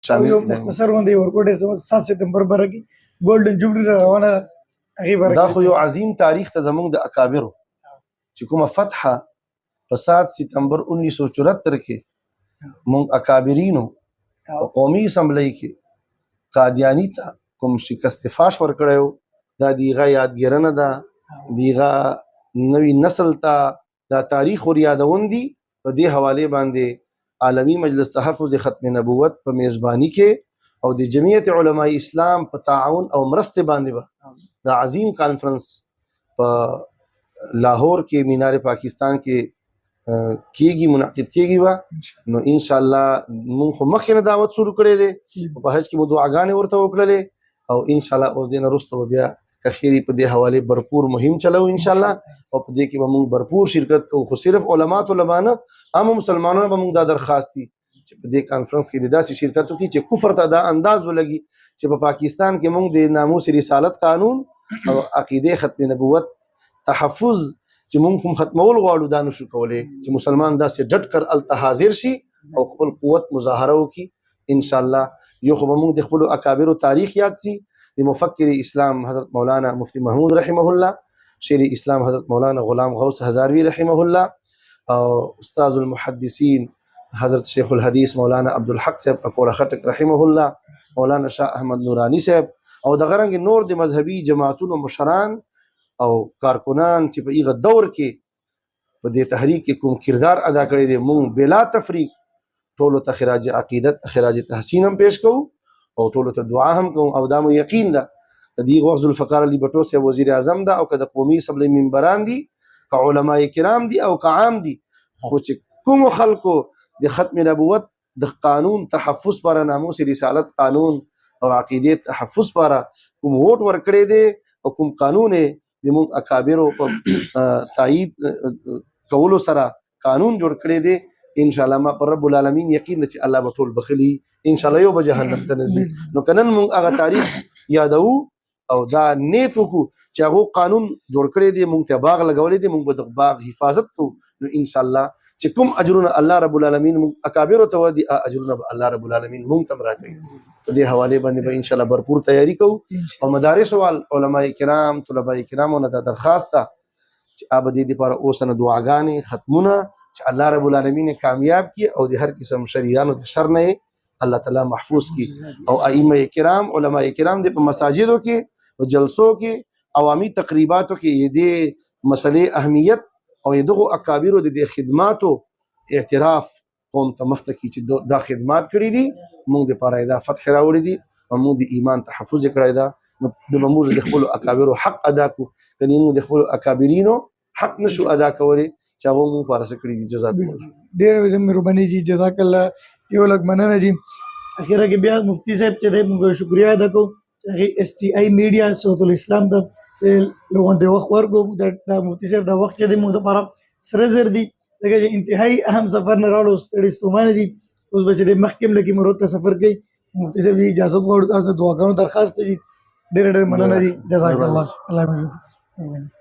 شامل مختصر باندې ورکوټه 7 سپتمبر برکی ګولډن جوبلی روانه هغه برکه دا خو یو عظیم تاریخ ته زمونږ د اکابرو چې کومه فتحه په 7 سپتمبر 1974 کې مونږ اکابرینو په قومي اسمبلی کې قادیانی ته کوم شکست فاش ورکړیو دا دیغه یادګیرنه ده دیغه نوی نسل ته دا تاریخ ور یادون دي په دې حواله باندې عالمی مجلس تحفظ ختم نبوت په میزبانی کې او د جمعیت علماء اسلام په تعاون او مرسته باندې دا عظیم کانفرنس په لاهور کې مینار پاکستان کې کیږي منعقد کیږي وا نو ان شاء الله مونږ خو مخکې دعوت شروع کړې ده په حج کې مو دعاګانې ورته وکړلې او ان شاء الله اوس دین وروسته بیا کخيري په دې حواله भरपूर مهم چلو ان شاء الله او په دې کې به موږ भरपूर شرکت کوو خو صرف علما طلبانه عام مسلمانانو به موږ دا درخواست دي چې په دې کانفرنس کې د داسې شرکتو کې چې کفر ته دا انداز ولګي چې په پاکستان کې موږ د ناموس رسالت قانون او عقیده ختم نبوت تحفظ چې موږ هم ختمول غواړو دا نشو کولای چې مسلمان داسې ډټ کر التحاضر شي او خپل قوت مظاهره وکړي ان شاء الله یو خو موږ د خپل اکابر تاریخ یاد سي د مفکر اسلام حضرت مولانا مفتی محمود رحمه الله شیخ اسلام حضرت مولانا غلام غوث هزاروی رحمه الله او استاذ المحدثین حضرت شیخ الحدیث مولانا عبدالحق صاحب اکوړه خټک رحمه الله مولانا شاه احمد نورانی صاحب او د غرنګ نور د مذهبي جماعتونو مشران او کارکنان چې په ایغه دور کې په دې تحریک کې کوم کردار ادا کړی دی مونږ بلا تفریق ټولو ته خراج عقیدت خراج تحسین هم پیش کوو او ټولو ته دعا هم کوم او دا مو یقین ده کدی غوث الفقار علی بټو سے وزیر اعظم ده او کده قومي اسمبلی منبران دي که علماء کرام دي او که عام دي خو چې کوم خلکو د ختم نبوت د قانون تحفظ پر ناموس رسالت قانون او عقیده تحفظ پر کوم ووټ ورکړي دي او کوم قانون د موږ اکابرو په تایید کولو سره قانون جوړ کړي دي ان شاء الله ما پر رب العالمین یقین چې الله به ټول بخلی ان شاء الله یو به جهنم ته نزي نو کنن موږ هغه تاریخ یادو او دا نیت وکړو چې هغه قانون جوړ کړی دی موږ ته باغ لګولې دي موږ به د باغ حفاظت کوو نو ان شاء الله چې کوم اجرونه الله رب العالمین موږ اکابر ته ودي اجرونه الله رب العالمین موږ تم راکړي په دې حواله باندې به ان شاء الله भरपूर تیاری کوو او مدارس وال علماء کرام طلباء کرامو نه درخواست چې ابدي دي پر اوسنه دعاګانې ختمونه چې الله رب العالمین کامیاب کی او د هر قسم شریانو د شر نه الله تعالی محفوظ کی او ائمه کرام علماء کرام د مساجدو کې او جلسو کې عوامي تقریباتو کې د مسلې اهمیت او دغه اکابر د خدماتو اعتراف قوم ته مخته کی چې دا خدمات کړی دي موږ د پاره دا فتح راوړي دي او موږ د ایمان تحفظ کړی دا نو موږ د خپل اکابر حق ادا کو کني موږ د خپل اکابرینو حق نشو ادا کولی چې هغه مو پارسه کړی دي جزاک الله ډېر مهرباني جی جزاک الله یو لګ مننه جی اخیره کې بیا مفتی صاحب چې موږ شکریا ادا کوو چې اس ټي آی میډیا صوت الاسلام ته چې لوګون د وخت ورکو د مفتی صاحب د وخت چې موږ لپاره سره زر دي دغه انتهایی اهم سفر نه راړو ستړي ستومانه دي اوس به چې د محکم لکه مرو ته سفر کوي مفتی صاحب اجازه غواړو تاسو د دعاګانو درخواست دي ډېر مننه دي جزاک الله الله